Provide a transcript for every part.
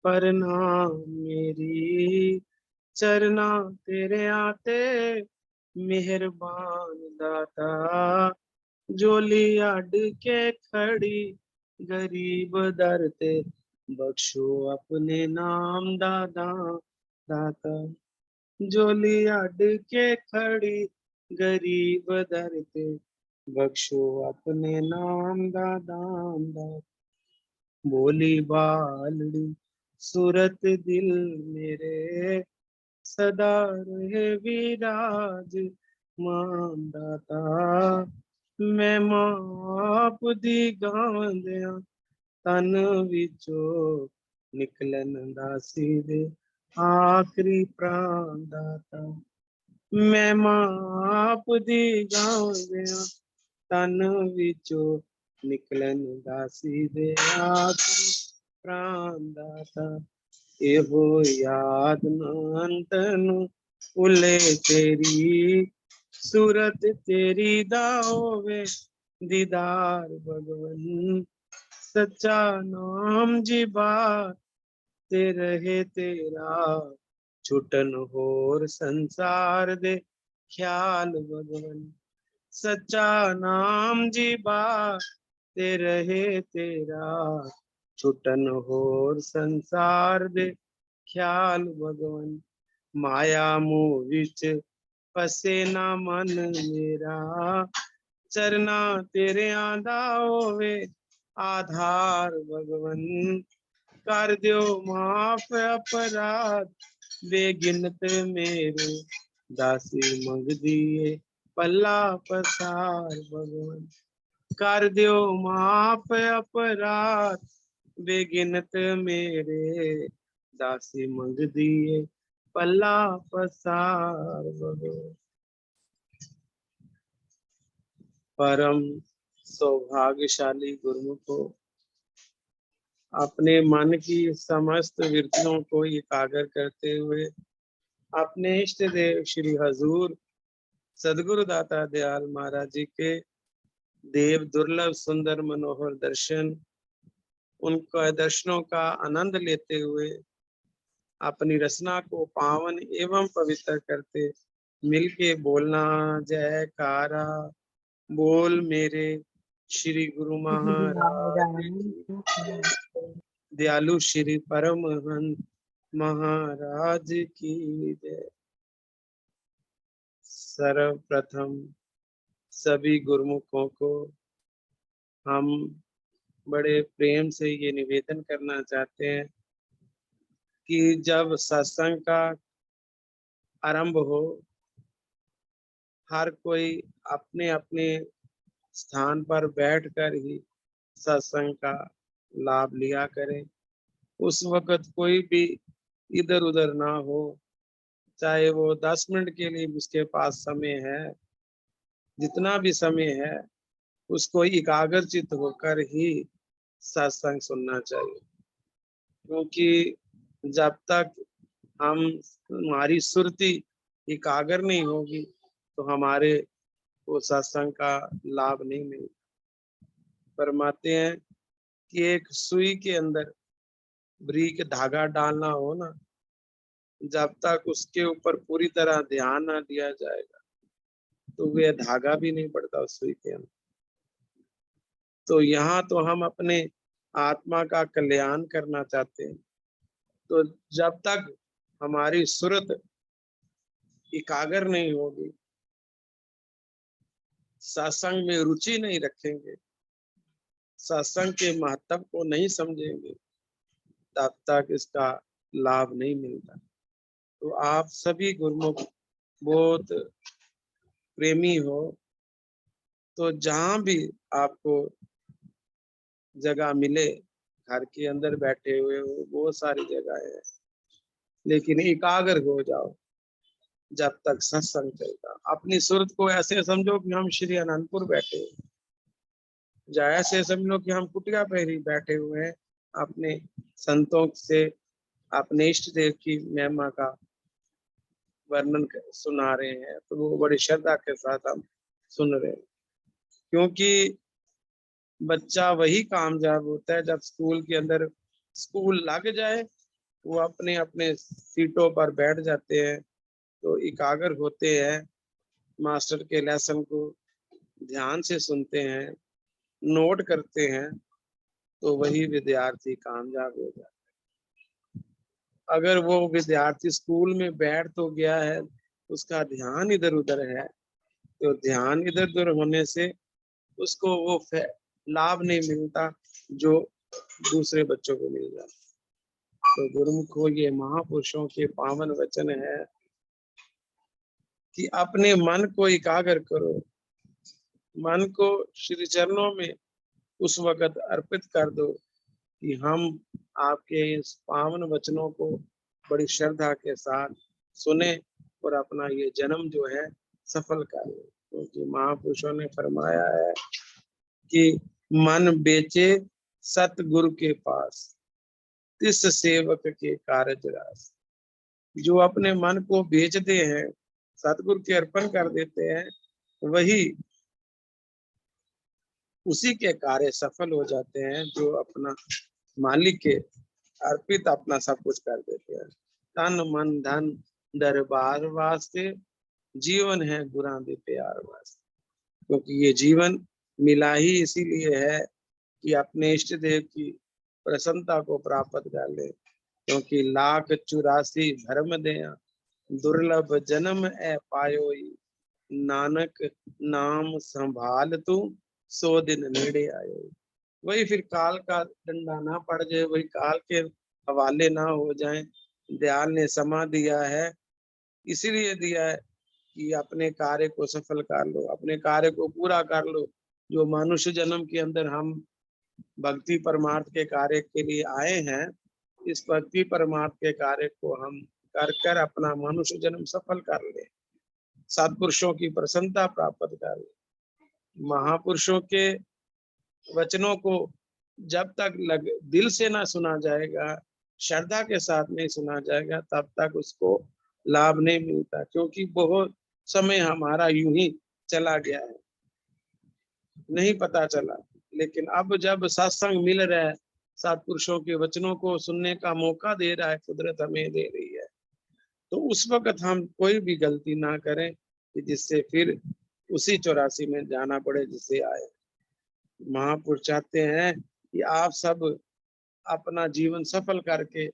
प्रणाम मेरी चरना तेरे आते, मेहरबान दाता जोली अड के खड़ी गरीब दर ते, बख्शो अपने नाम दादा दाता। जोली अड के खड़ी गरीब दर ते, बख्शो अपने नाम दादा दाता। बोली बालड़ी सूरत दिल मेरे, सदा रहे विराज मान दाता। मैं माप दी गावंदिया तन विचों निकलन दासी दे आखरी प्राण दाता। मैं माप दी गावंदिया तन विचों निकलन दासी दे आखरी प्राण दाता। एहो याद नंतनु उले तेरी, सूरत तेरी दाओवे दीदार भगवन। सच्चा नाम जिबा ते रहे तेरा, छुटन होर संसार दे ख्याल भगवन। सच्चा नाम जिबा ते रहे तेरा, छुटन होर संसार दे ख्याल भगवन। माया मोह विच फसे ना मन मेरा, चरना तेरे आंदा होवे आधार भगवन। कर दियो माफ अपराध बेगिनत मेरे, दासी मंग दिए पल्ला पसार भगवन। कर दियो माफ अपराध बेगिनत मेरे, दासी मंग दिए पल्ला पसार भगवन। परम सौभाग्यशाली गुरुमुखो, अपने मन की समस्त वृत्तियों को एकाग्र करते हुए अपने इष्ट देव श्री हजूर सदगुरु दाता दयाल महाराज जी के देव दुर्लभ सुंदर मनोहर दर्शन, उनका दर्शनों का आनंद लेते हुए अपनी रचना को पावन एवं पवित्र करते मिलके बोलना जयकारा। बोल मेरे श्री गुरु महाराज की, दयालु श्री परमहंस महाराज की जय। सर्वप्रथम सभी गुरुमुखों को हम बड़े प्रेम से ये निवेदन करना चाहते हैं कि जब सत्संग का आरंभ हो, हर कोई अपने अपने स्थान पर बैठकर ही सत्संग का लाभ लिया करे। उस वक्त कोई भी इधर उधर ना हो, चाहे वो 10 मिनट के लिए उसके पास समय है, जितना भी समय है उसको एकाग्रचित होकर ही सत्संग सुनना चाहिए। क्योंकि जब तक हमारी सुरती एकाग्र नहीं होगी तो हमारे वो सत्संग का लाभ नहीं मिलेगा। फरमाते हैं कि एक सुई के अंदर बारीक धागा डालना हो ना, जब तक उसके ऊपर पूरी तरह ध्यान ना दिया जाएगा तो वह धागा भी नहीं पड़ता उस सुई के अंदर। तो यहाँ तो हम अपने आत्मा का कल्याण करना चाहते हैं, तो जब तक हमारी सुरत एकाग्र नहीं होगी, सत्संग में रुचि नहीं रखेंगे, सत्संग के महत्व को नहीं समझेंगे, तब तक इसका लाभ नहीं मिलता। तो आप सभी गुरुमुख बहुत प्रेमी हो, तो जहां भी आपको जगह मिले, घर के अंदर बैठे हुए हो, बहुत सारी जगह है, लेकिन एकाग्र हो जाओ जब तक सत्संग चलता। अपनी सूरत को ऐसे समझो कि हम श्री अनंतपुर बैठे हैं, या ऐसे समझो कि हम कुटिया पर ही बैठे हुए हैं, अपने संतों से अपने इष्ट देव की महिमा का वर्णन सुना रहे हैं। तो वो बड़ी श्रद्धा के साथ हम सुन रहे हैं, क्योंकि बच्चा वही कामयाब होता है जब स्कूल के अंदर स्कूल लग जाए वो अपने अपने सीटों पर बैठ जाते हैं, तो एकाग्र होते हैं, मास्टर के लेसन को ध्यान से सुनते हैं, नोट करते हैं, तो वही विद्यार्थी कामयाब हो जाता है। अगर वो विद्यार्थी स्कूल में बैठ तो गया है, उसका ध्यान इधर उधर है, तो ध्यान इधर उधर होने से उसको वो लाभ नहीं मिलता जो दूसरे बच्चों को मिल जाता। तो गुरुमुखो, ये महापुरुषों के पावन वचन है कि अपने मन को एकाग्र करो, मन को श्री चरणों में उस वक्त अर्पित कर दो कि हम आपके इस पावन वचनों को बड़ी श्रद्धा के साथ सुने और अपना ये जन्म जो है सफल कर ले। क्योंकि महापुरुषों ने फरमाया है कि मन बेचे सतगुरु के पास, तिस सेवक के कारज रास। जो अपने मन को बेचते हैं, सतगुरु के अर्पण कर देते हैं, वही उसी के कार्य सफल हो जाते हैं जो अपना मालिक के अर्पित अपना सब कुछ कर देते हैं। तन मन धन दरबार वास्ते, जीवन है गुरां दे प्यार वास्ते। क्योंकि ये जीवन मिला ही इसीलिए है कि अपने इष्ट देव की प्रसन्नता को प्राप्त कर ले। क्योंकि 1,84 धर्म देया, दुर्लभ जन्म ए पायोई, नानक नाम संभाल तू, 100 दिन नेड़े आयो। वही फिर काल का डंडा ना पड़ जाए, वही काल के हवाले ना हो जाए। दयाल ने समा दिया है, इसीलिए दिया है कि अपने कार्य को सफल कर लो, अपने कार्य को पूरा कर लो। जो मनुष्य जन्म के अंदर हम भक्ति परमार्थ के कार्य के लिए आए हैं, इस भक्ति परमार्थ के कार्य को हम कर कर अपना मनुष्य जन्म सफल कर ले, सत्पुरुषों की प्रसन्नता प्राप्त कर ले। महापुरुषों के वचनों को जब तक दिल से ना सुना जाएगा, श्रद्धा के साथ नहीं सुना जाएगा, तब तक उसको लाभ नहीं मिलता। क्योंकि बहुत समय हमारा यूं ही चला गया है, नहीं पता चला। लेकिन अब जब सत्संग मिल रहा है, सत्पुरुषों के वचनों को सुनने का मौका दे रहा है, कुदरत हमें दे रही है, तो उस वक्त हम कोई भी गलती ना करें कि जिससे फिर उसी 84 में जाना पड़े जिससे आए। महापुरुष चाहते हैं कि आप सब अपना जीवन सफल करके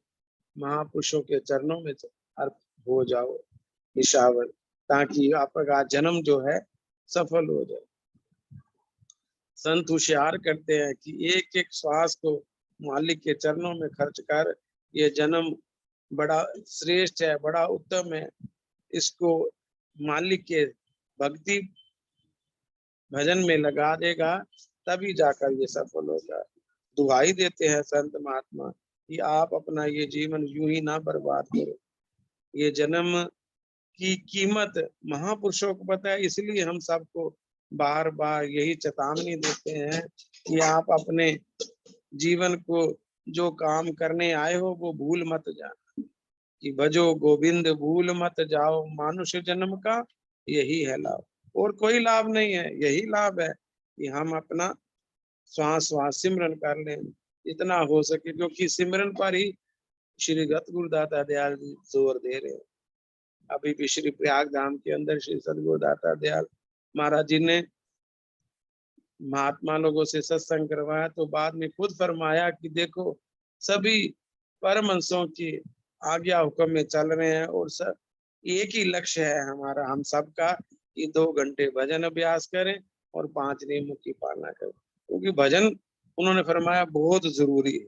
महापुरुषों के चरणों में हो जाओ निशावर, ताकि आपका जन्म जो है सफल हो जाए। संत होशियार करते हैं कि एक एक श्वास को मालिक के चरणों में खर्च कर ये जन्म बड़ा श्रेष्ठ है, बड़ा उत्तम है। इसको मालिक के भक्ति भजन में लगा देगा, तभी जाकर ये सफल होगा। दुहाई देते हैं संत महात्मा कि आप अपना ये जीवन यूं ही ना बर्बाद करो। ये जन्म की कीमत महापुरुषों को पता है, इसलिए हम सबको बार बार यही चेतावनी देते हैं कि आप अपने जीवन को जो काम करने आए हो वो भूल मत जाना, कि भजो गोविंद भूल मत जाओ, मानुष जन्म का यही है लाभ। और कोई लाभ नहीं है, यही लाभ है कि हम अपना श्वास श्वास सिमरन कर लें इतना हो सके। क्योंकि सिमरन पर ही श्री गत गुरुदाता दयाल जी जोर दे रहे हैं। अभी भी श्री प्रयाग धाम के अंदर श्री सदगुरुदाता दयाल महाराज जी ने महात्मा लोगों से सत्संग करवाया, तो बाद में खुद फरमाया कि देखो सभी परमहंसों की आज्ञा हुक्म में चल रहे हैं और सब एक ही लक्ष्य है हमारा, हम सबका, कि 2 घंटे भजन अभ्यास करें और 5 नियमों की पालना करें। क्योंकि भजन उन्होंने फरमाया बहुत जरूरी है।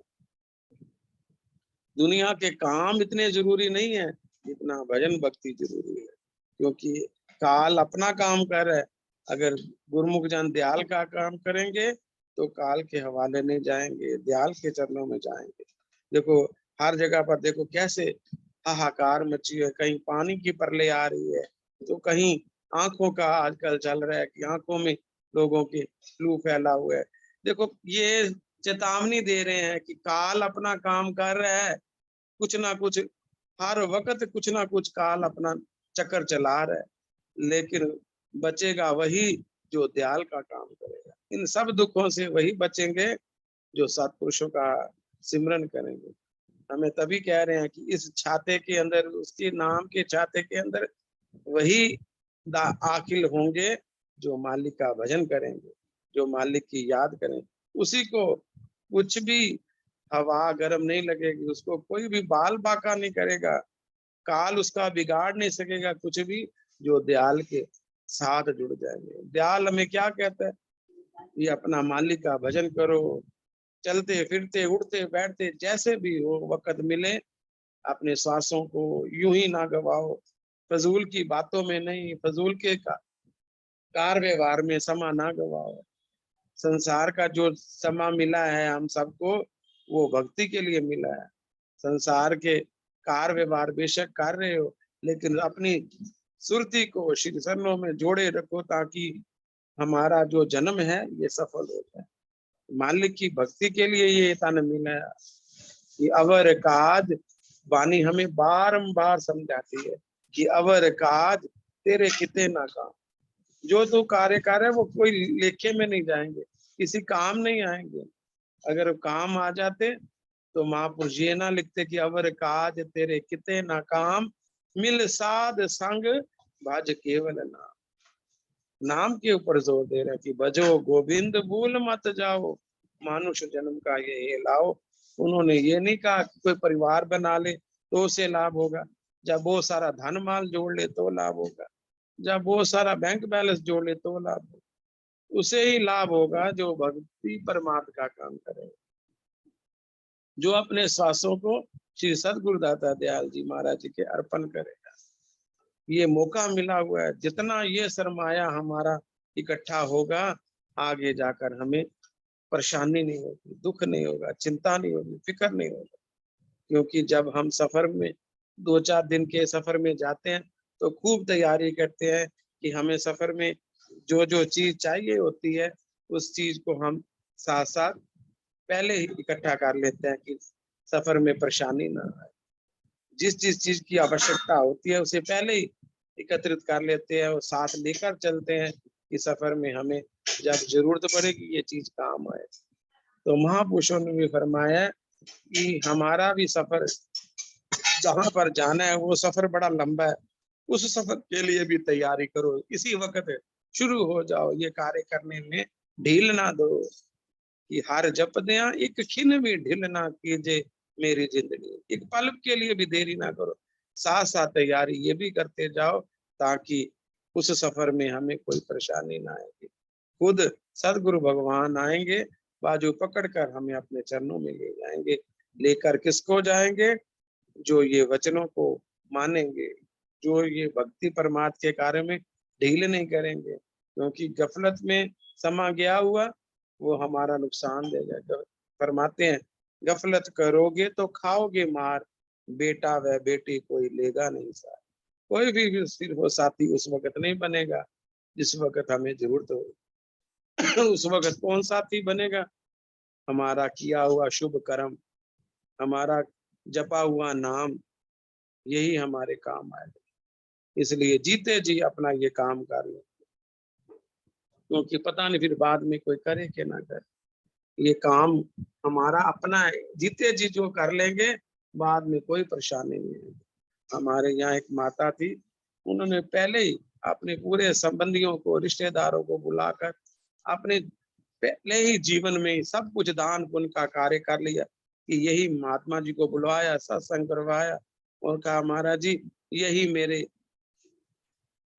दुनिया के काम इतने जरूरी नहीं है जितना भजन भक्ति जरूरी है। क्योंकि काल अपना काम कर रहा है, अगर गुरुमुख जन दयाल का काम करेंगे तो काल के हवाले नहीं जाएंगे, दयाल के चरणों में जाएंगे। देखो हर जगह पर देखो कैसे हाहाकार मची है, कहीं पानी की परले आ रही है, तो कहीं आंखों का आजकल चल रहा है कि आंखों में लोगों के फ्लू फैला हुआ है। देखो ये चेतावनी दे रहे हैं कि काल अपना काम कर रहा है, कुछ ना कुछ हर वक्त कुछ ना कुछ काल अपना चक्कर चला रहा है, लेकिन बचेगा वही जो दयाल का काम करेगा। इन सब दुखों से वही बचेंगे जो सत्पुरुषों का सिमरन करेंगे। हमें तभी कह रहे हैं कि इस छाते के अंदर, उसके नाम के छाते के अंदर वही आकिल होंगे जो मालिक का भजन करेंगे, जो मालिक की याद करें। उसी को कुछ भी हवा गर्म नहीं लगेगी, उसको कोई भी बाल बांका नहीं करेगा, काल उसका बिगाड़ नहीं सकेगा कुछ भी, जो दयाल के साथ जुड़ जाएंगे। दयाल हमें क्या कहता है? ये अपना मालिक का भजन करो, चलते फिरते उठते बैठते जैसे भी हो, वक्त मिले अपने श्वासों को यूं ही ना गवाओ, फजूल की बातों में नहीं, फजूल के कार व्यवहार में समा ना गवाओ। संसार का जो समा मिला है हम सबको, वो भक्ति के लिए मिला है। संसार के कार व्यवहार बेशक कर रहे हो, लेकिन अपनी सुरती को श्री चरणों में जोड़े रखो, ताकि हमारा जो जन्म है ये सफल हो जाए। मालिक की भक्ति के लिए ये तन मिला है। कि अवर काज, वाणी हमें बारंबार समझाती है कि अवर काज तेरे किते ना काम। जो तू कार्य कर है वो कोई लेखे में नहीं जाएंगे, किसी काम नहीं आएंगे। अगर वो काम आ जाते तो महापुरुष ये ना लिखते कि अवर काज तेरे किते ना काम, मिल साध संग भज केवल नाम। नाम के ऊपर जोर दे रहा कि भजो गोविंद भूल मत जाओ, मानुष जन्म का ये लाओ। उन्होंने ये नहीं कहा कि कोई परिवार बना ले तो उसे लाभ होगा, जब वो सारा धन माल जोड़ ले तो लाभ होगा, जब वो सारा बैंक बैलेंस जोड़ ले तो लाभ होगा। उसे ही लाभ होगा जो भक्ति परमात्मा का काम करे, जो अपने श्वासों को श्री सदगुरुदाता दयाल जी महाराज जी के अर्पण करेगा। ये मौका मिला हुआ है, जितना ये सरमाया हमारा इकट्ठा होगा, आगे जाकर हमें परेशानी नहीं होगी, दुख नहीं होगा, चिंता नहीं होगी, फिक्र नहीं होगा। क्योंकि जब हम सफर में 2-4 दिन के सफर में जाते हैं तो खूब तैयारी करते हैं कि हमें सफर में जो जो चीज चाहिए होती है उस चीज को हम साथ साथ पहले ही इकट्ठा कर लेते हैं कि सफर में परेशानी ना आए। जिस जिस चीज की आवश्यकता होती है उसे पहले ही एकत्रित कर लेते हैं और साथ लेकर चलते हैं कि सफर में हमें जब जरूरत पड़ेगी ये चीज काम आए। तो महापुरुषों ने भी फरमाया कि हमारा भी सफर जहां पर जाना है वो सफर बड़ा लंबा है, उस सफर के लिए भी तैयारी करो, इसी वक्त शुरू हो जाओ, ये कार्य करने में ढील ना दो। कि हर जप दिया एक खिन भी ढिल ना कीजे मेरी जिंदगी, एक पल के लिए भी देरी ना करो, साथ साथ तैयारी ये भी करते जाओ, ताकि उस सफर में हमें कोई परेशानी ना आएगी। खुद सदगुरु भगवान आएंगे, बाजू पकड़कर हमें अपने चरणों में ले जाएंगे। लेकर किसको जाएंगे? जो ये वचनों को मानेंगे, जो ये भक्ति परमात्मा के कार्य में ढील नहीं करेंगे। क्योंकि गफलत में समा गया हुआ वो हमारा नुकसान देगा। फरमाते हैं गफलत करोगे तो खाओगे मार, बेटा व बेटी कोई लेगा नहीं साथ। कोई भी फिर वो साथी उस वक्त नहीं बनेगा जिस वक्त हमें जरूरत हो। उस वक्त कौन साथी बनेगा? हमारा किया हुआ शुभ कर्म, हमारा जपा हुआ नाम, यही हमारे काम आएगा। इसलिए जीते जी अपना ये काम कर लो, क्योंकि पता नहीं फिर बाद में कोई करे कि ना करे। ये काम हमारा अपना है, जीते जी जो कर लेंगे बाद में कोई परेशानी नहीं है। हमारे यहाँ एक माता थी, उन्होंने पहले ही अपने पूरे संबंधियों को, रिश्तेदारों को बुलाकर अपने पहले ही जीवन में सब कुछ दान पुण्य का कार्य कर लिया। कि यही महात्मा जी को बुलवाया, सत्संग करवाया और कहा महाराज जी यही मेरे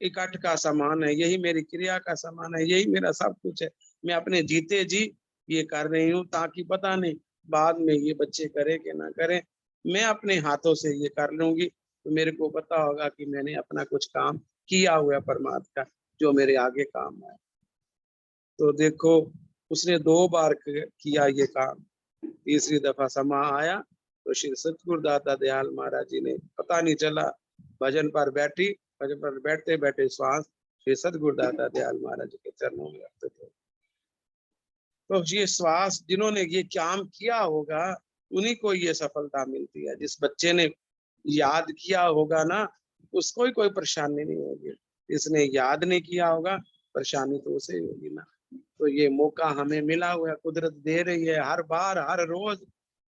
इकट्ठ का सामान है, यही मेरी क्रिया का सामान है, यही मेरा सब कुछ है। मैं अपने जीते जी ये कर रही हूँ, ताकि पता नहीं बाद में ये बच्चे करें कि ना करें, मैं अपने हाथों से ये कर लूंगी तो मेरे को पता होगा कि मैंने अपना कुछ काम किया हुआ परमात्मा का, जो मेरे आगे काम आए। तो देखो उसने 2 बार किया ये काम, तीसरी दफा समा आया तो श्री सतगुरुदाता दयाल महाराज जी ने पता नहीं चला, भजन पर बैठी, भजन पर बैठते बैठे श्वास श्री सतगुरुदाता दयाल महाराज जी के चरणों में रखते थे। तो ये श्वास जिन्होंने ये काम किया होगा उन्हीं को ये सफलता मिलती है। जिस बच्चे ने याद किया होगा ना उसको ही कोई परेशानी नहीं होगी, इसने याद नहीं किया होगा परेशानी तो उसे ही होगी ना। तो ये मौका हमें मिला हुआ है, कुदरत दे रही है हर बार हर रोज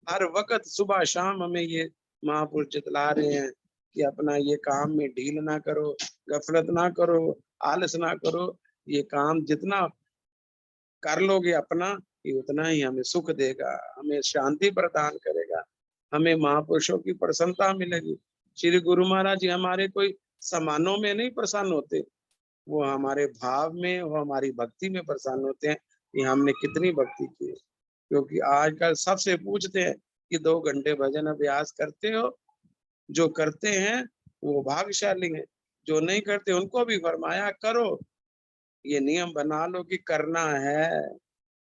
हर वक्त सुबह शाम हमें ये महापुरुष जितला रहे हैं कि अपना ये काम में ढील ना करो, गफलत ना करो, आलस ना करो। ये काम जितना कर लोगे अपना, ये उतना ही हमें सुख देगा, हमें शांति प्रदान करेगा, हमें महापुरुषों की प्रसन्नता मिलेगी। श्री गुरु महाराज जी हमारे कोई सम्मानों में नहीं प्रसन्न होते, वो हमारे भाव में, वो हमारी भक्ति में प्रसन्न होते हैं कि हमने कितनी भक्ति की है। क्योंकि आजकल सबसे पूछते हैं कि 2 घंटे भजन अभ्यास करते हो? जो करते हैं वो भाग्यशाली हैं, जो नहीं करते उनको भी फरमाया करो, ये नियम बना लो कि करना है।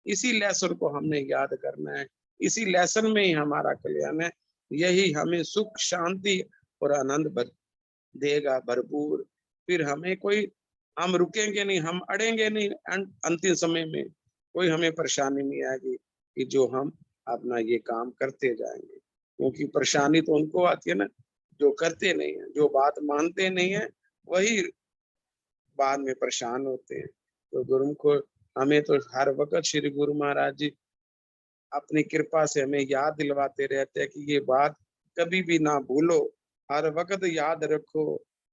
इसी लेसन को हमने याद करना है, इसी लेसन में ही हमारा कल्याण है। यही हमें सुख शांति और आनंद देगा भरपूर। फिर हमें कोई, हम रुकेंगे नहीं, हम अड़ेंगे नहीं, अंतिम समय में कोई हमें परेशानी नहीं आएगी कि जो हम अपना ये काम करते जाएंगे। क्योंकि परेशानी तो उनको आती है ना जो करते नहीं है, जो बात मानते नहीं है, वही बाद में परेशान होते हैं। तो गुरु को हमें तो हर वक्त श्री गुरु महाराज जी अपनी कृपा से हमें याद दिलवाते रहते हैं कि ये बात कभी भी ना भूलो, हर वक्त याद रखो।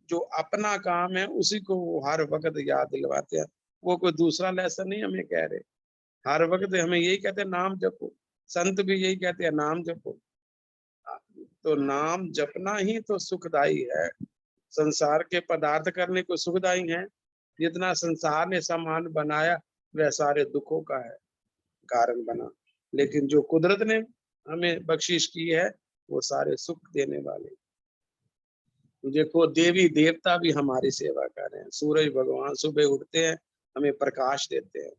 जो अपना काम है उसी को वो हर वक्त याद दिलवाते हैं, वो कोई दूसरा लेसन नहीं हमें कह रहे। हर वक्त हमें यही कहते हैं नाम जपो, संत भी यही कहते हैं नाम जपो। तो नाम जपना ही तो सुखदाई है। संसार के पदार्थ करने को सुखदाई है, जितना संसार ने सामान बनाया वह सारे दुखों का है कारण बना। लेकिन जो कुदरत ने हमें बख्शिश की है वो सारे सुख देने वाले। देखो देवी देवता भी हमारी सेवा कर रहे हैं। सूरज भगवान सुबह उठते हैं, हमें प्रकाश देते हैं।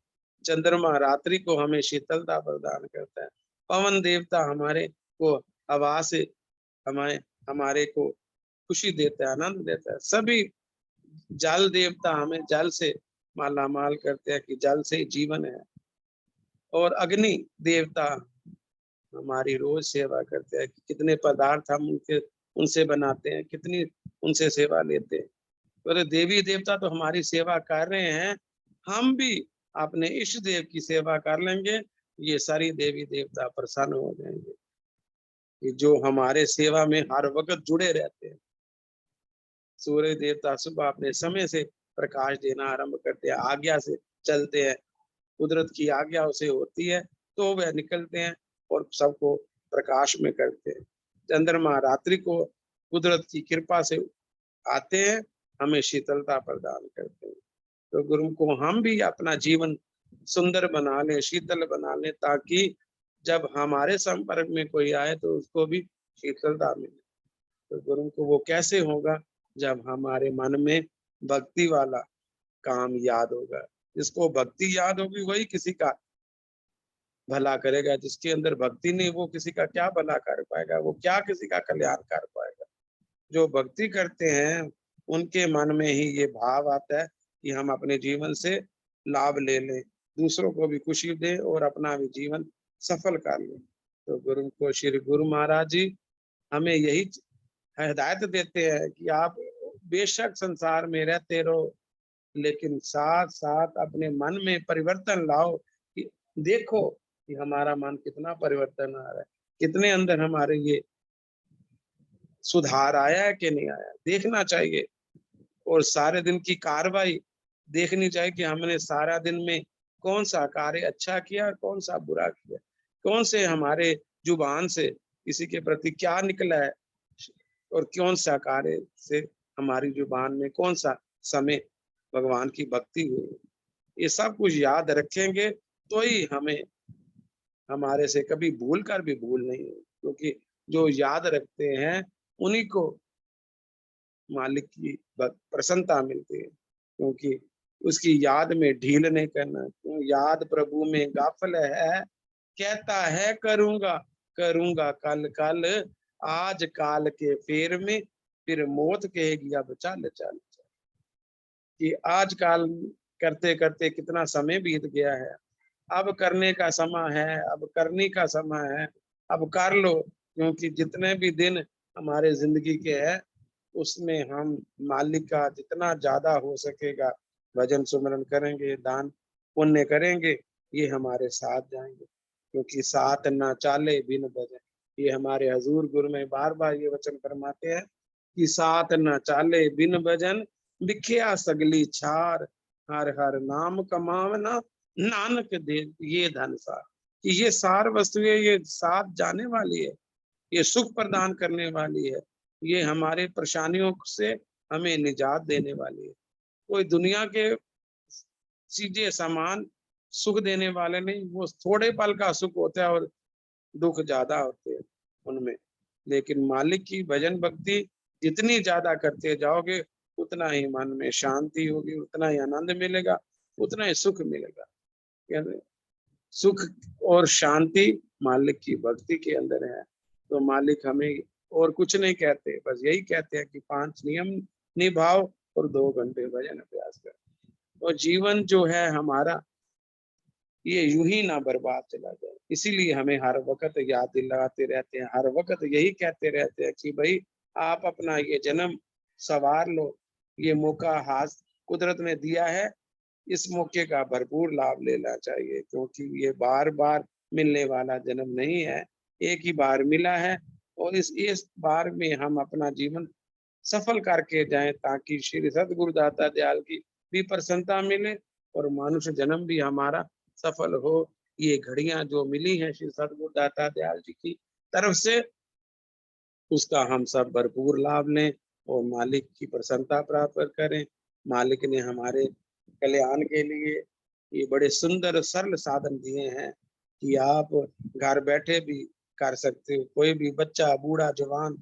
चंद्रमा रात्रि को हमें शीतलता प्रदान करता है। पवन देवता हमारे को हवा से हमें, हमारे को खुशी देता है, आनंद देता है। सभी जल देवता हमें जल से माला माल करते हैं कि जल से जीवन है। और अग्नि देवता हमारी रोज सेवा करते हैं कि कितने पदार्थ हम उनके उनसे बनाते हैं, कितनी उनसे सेवा लेते हैं। तो देवी देवता तो हमारी सेवा कर रहे हैं, हम भी अपने इष्ट देव की सेवा कर लेंगे, ये सारी देवी देवता प्रसन्न हो जाएंगे कि जो हमारे सेवा में हर वक्त जुड़े रहते हैं। सूर्य देवता सुबह अपने समय से प्रकाश देना आरंभ करते हैं, आज्ञा से चलते हैं, कुदरत की आज्ञा उसे होती है तो वह निकलते हैं और सबको प्रकाश में करते हैं। चंद्रमा रात्रि को कुदरत की कृपा से आते हैं, हमें शीतलता प्रदान करते हैं। तो गुरु को हम भी अपना जीवन सुंदर बना लें, शीतल बना लें, ताकि जब हमारे संपर्क में कोई आए तो उसको भी शीतलता मिले। तो गुरु को वो कैसे होगा जब हमारे मन में भक्ति वाला काम याद होगा। जिसको भक्ति याद होगी वही किसी का भला करेगा, जिसके अंदर भक्ति नहीं वो किसी का क्या भला कर पाएगा, वो क्या किसी का कल्याण कर पाएगा। जो भक्ति करते हैं उनके मन में ही ये भाव आता है कि हम अपने जीवन से लाभ ले लें, दूसरों को भी खुशी दें और अपना भी जीवन सफल कर लें। तो गुरु को श्री गुरु महाराज जी हमें यही हिदायत देते हैं कि आप बेशक संसार में रहते रहो, लेकिन साथ साथ अपने मन में परिवर्तन लाओ कि देखो कि हमारा मन कितना परिवर्तन आ रहा है, कितने अंदर हमारे ये सुधार आया है कि नहीं आया, देखना चाहिए। और सारे दिन की कार्रवाई देखनी चाहिए कि हमने सारा दिन में कौन सा कार्य अच्छा किया और कौन सा बुरा किया, कौन से हमारे जुबान से किसी के प्रति क्या निकला है और कौन सा कार्य से हमारी जुबान में कौन सा समय भगवान की भक्ति हुई। ये सब कुछ याद रखेंगे तो ही हमें हमारे से कभी भूल कर भी भूल नहीं है, क्योंकि जो याद रखते हैं उन्हीं को मालिक की प्रसन्नता मिलती है। क्योंकि उसकी याद में ढील नहीं करना, क्यों याद प्रभु में गाफल है, कहता है करूंगा करूंगा कल कल, आज काल के फेर में फिर मौत कहेगी अब चल चल। कि आज काल करते करते कितना समय बीत गया है, अब करने का समय है, अब करने का समय है, अब कर लो। क्योंकि जितने भी दिन हमारे जिंदगी के हैं उसमें हम मालिक का जितना ज्यादा हो सकेगा भजन सुमरन करेंगे, दान पुण्य करेंगे, ये हमारे साथ जाएंगे। क्योंकि साथ ना चाले बिन भजन, ये हमारे हजूर गुरु में बार बार ये वचन फरमाते हैं कि साथ न चाले बिन भजन, बिखिया सगली छार, हर हर नाम कमावना, नानक दे ये धन सार। कि ये सार वस्तुएं ये साथ जाने वाली है, ये सुख प्रदान करने वाली है, ये हमारे परेशानियों से हमें निजात देने वाली है। कोई दुनिया के चीजें सामान सुख देने वाले नहीं, वो थोड़े पल का सुख होता है और दुख ज्यादा होते हैं उनमें। लेकिन मालिक की भजन भक्ति जितनी ज्यादा करते जाओगे, उतना ही मन में शांति होगी, उतना ही आनंद मिलेगा, उतना ही सुख मिलेगा। कहते सुख और शांति मालिक की भक्ति के अंदर है। तो मालिक हमें और कुछ नहीं कहते, बस यही कहते हैं कि 5 नियम निभाओ और 2 घंटे भजन अभ्यास करो। तो जीवन जो है हमारा ये यूं ही ना बर्बाद चला जाए, इसीलिए हमें हर वक्त याद दिलाते रहते हैं, हर वक्त यही कहते रहते हैं कि भाई आप अपना ये जन्म सवार लो, ये मौका हाथ कुदरत ने दिया है, इस मौके का भरपूर लाभ लेना चाहिए, क्योंकि ये बार बार मिलने वाला जन्म नहीं है, एक ही बार मिला है। और इस बार में हम अपना जीवन सफल करके जाएं, ताकि श्री सतगुरु दाता दयाल की भी प्रसन्नता मिले और मानुष जन्म भी हमारा सफल हो। ये घड़ियां जो मिली हैं श्री सतगुरु दाता दयाल जी की तरफ से, उसका हम सब भरपूर लाभ लें और मालिक की प्रसन्नता प्राप्त करें। मालिक ने हमारे कल्याण के लिए ये बड़े सुंदर सरल साधन दिए हैं कि आप घर बैठे भी कर सकते हो, कोई भी बच्चा बूढ़ा जवान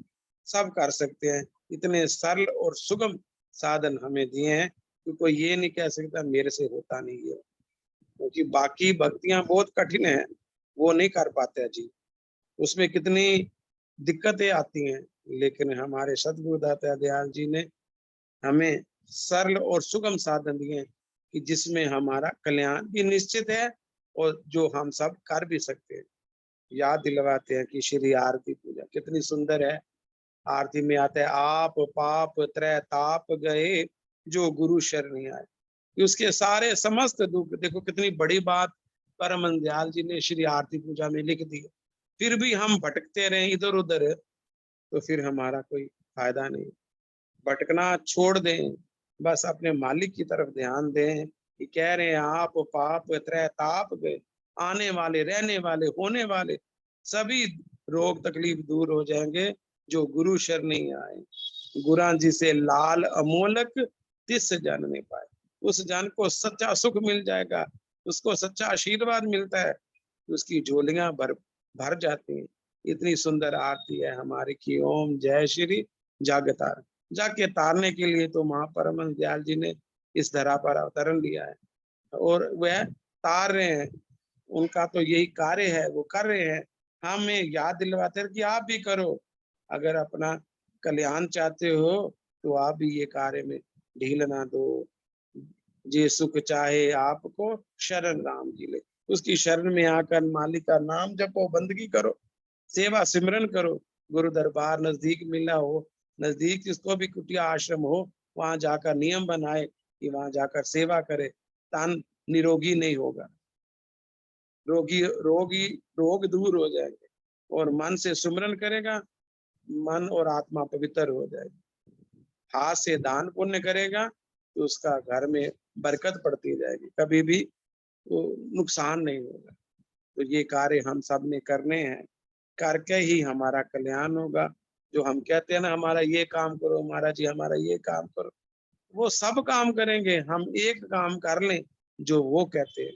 सब कर सकते हैं। इतने सरल और सुगम साधन हमें दिए हैं कि कोई ये नहीं कह सकता मेरे से होता नहीं है, क्योंकि बाकी भक्तियां बहुत कठिन है, वो नहीं कर पाते जी, उसमें कितनी दिक्कतें आती हैं। लेकिन हमारे सतगुरु दाता दयाल जी ने हमें सरल और सुगम साधन दिए कि जिसमें हमारा कल्याण भी निश्चित है और जो हम सब कर भी सकते हैं। याद दिलवाते हैं कि श्री आरती पूजा कितनी सुंदर है। आरती में आता है आप पाप त्रय ताप गए, जो गुरु शरण आए। उसके सारे समस्त दुख, देखो कितनी बड़ी बात परम दयाल जी ने श्री आरती पूजा में लिख दी। फिर भी हम भटकते रहे इधर उधर, तो फिर हमारा कोई फायदा नहीं। भटकना छोड़ दें, बस अपने मालिक की तरफ ध्यान दें कि कह रहे हैं आप पाप त्रय ताप गए, आने वाले रहने वाले होने वाले सभी रोग तकलीफ दूर हो जाएंगे जो गुरु शरणी आए। गुरा जी से लाल अमोलक तिस जन ने पाए, उस जन को सच्चा सुख मिल जाएगा, उसको सच्चा आशीर्वाद मिलता है, उसकी झोलियां भर भर जाती हैं। इतनी सुंदर आरती है हमारी की ओम जय श्री जागतार। जाके तारने के लिए तो महापरम दयाल जी ने इस धरा पर अवतरण लिया है और वह तार रहे हैं, उनका तो यही कार्य है, वो कर रहे हैं। हमें याद दिलवाते हैं कि आप भी करो, अगर अपना कल्याण चाहते हो तो आप भी ये कार्य में ढील ना दो। जे सुख चाहे आपको शरण राम जी ले, उसकी शरण में आकर मालिक का नाम जपो, बंदगी करो, सेवा सिमरन करो। गुरु दरबार नजदीक मिला हो, नजदीक जिसको भी कुटिया आश्रम हो, वहां जाकर नियम बनाए कि वहां जाकर सेवा करे। तन निरोगी नहीं होगा, रोगी रोगी रोग दूर हो जाएंगे। और मन से सुमरन करेगा, मन और आत्मा पवित्र हो जाएगी। हाथ से दान पुण्य करेगा तो उसका घर में बरकत पड़ती जाएगी, कभी भी वो नुकसान नहीं होगा। तो ये कार्य हम सब ने करने हैं, करके ही हमारा कल्याण होगा। जो हम कहते हैं ना हमारा ये काम करो, महाराज जी हमारा ये काम करो, वो सब काम करेंगे, हम एक काम कर लें जो वो कहते हैं।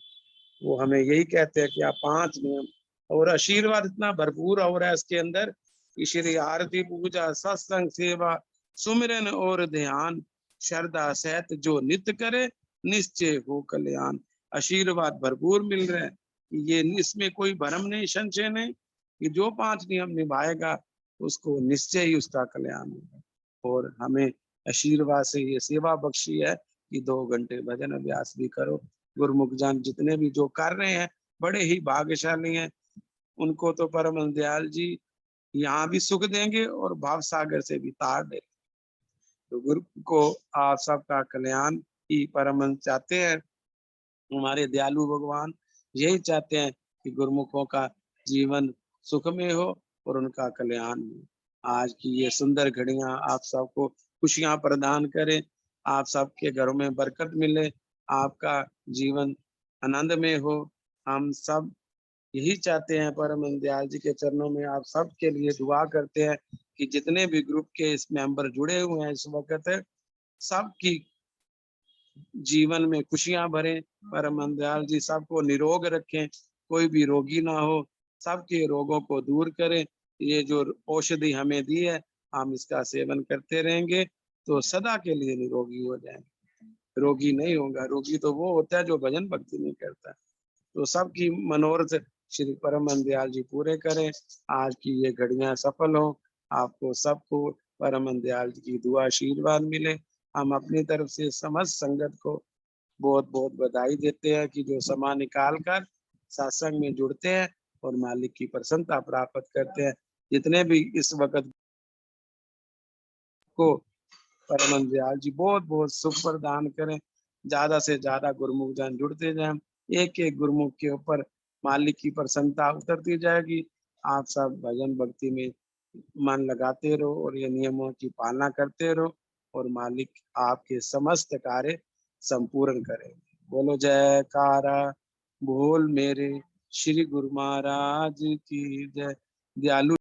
वो हमें यही कहते हैं कि आप 5 नियम, और आशीर्वाद इतना भरपूर हो रहा है इसके अंदर कि श्री आरती पूजा सत्संग सेवा सुमिरन और ध्यान श्रद्धा सहित जो नित्य करे, निश्चय हो कल्याण। आशीर्वाद भरपूर मिल रहे हैं कि ये इसमें कोई भरम नहीं, संशय नहीं, कि जो 5 नियम निभाएगा उसको निश्चय ही उसका कल्याण होगा। और हमें आशीर्वाद से ये सेवा बख्शी है कि 2 घंटे भजन अभ्यास भी करो। गुरुमुख जान जितने भी जो कर रहे हैं बड़े ही भाग्यशाली हैं, उनको तो परम दयाल जी यहाँ भी सुख देंगे और भाव सागर से भी तार देंगे। तो गुरु को आप सबका कल्याण ही परम चाहते हैं, हमारे दयालु भगवान यही चाहते हैं कि गुरुमुखों का जीवन सुख में हो और उनका कल्याण हो। आज की ये सुंदर घड़ियां आप सबको खुशियां प्रदान करें, आप सबके घरों में बरकत मिले, आपका जीवन आनंदमय हो। हम सब यही चाहते हैं, परम दयाल जी के चरणों में आप सबके लिए दुआ करते हैं कि जितने भी ग्रुप के इस मेंबर जुड़े हुए हैं इस वक्त, सबकी जीवन में खुशियां भरें, परम दयाल जी सबको निरोग रखें, कोई भी रोगी ना हो, सबके रोगों को दूर करें। ये जो औषधि हमें दी है, हम इसका सेवन करते रहेंगे तो सदा के लिए निरोगी हो जाएंगे। रोगी नहीं होगा, रोगी तो वो होता है जो भजन भक्ति नहीं करता। तो सबकी मनोरथ श्री परम दयाल जी पूरे करें। आज की ये घड़ियां सफल हो, आपको सबको परम दयाल जी की दुआ आशीर्वाद मिले। हम अपनी तरफ से समस्त संगत को बहुत बहुत बधाई देते हैं कि जो समय निकाल कर सत्संग में जुड़ते हैं और मालिक की प्रसन्नता प्राप्त करते हैं। जितने भी इस वक्त को परम दयाल जी बहुत बहुत सुख प्रदान करें, ज्यादा से ज्यादा गुरुमुख जन जुड़ते जाएं, एक एक गुरुमुख के ऊपर मालिक की प्रसन्नता उतरती जाएगी। आप सब भजन भक्ति में मन लगाते रहो और ये नियमों की पालना करते रहो और मालिक आपके समस्त कार्य संपूर्ण करे। बोलो जयकारा बोल मेरे श्री गुरु महाराज की जय। दयालु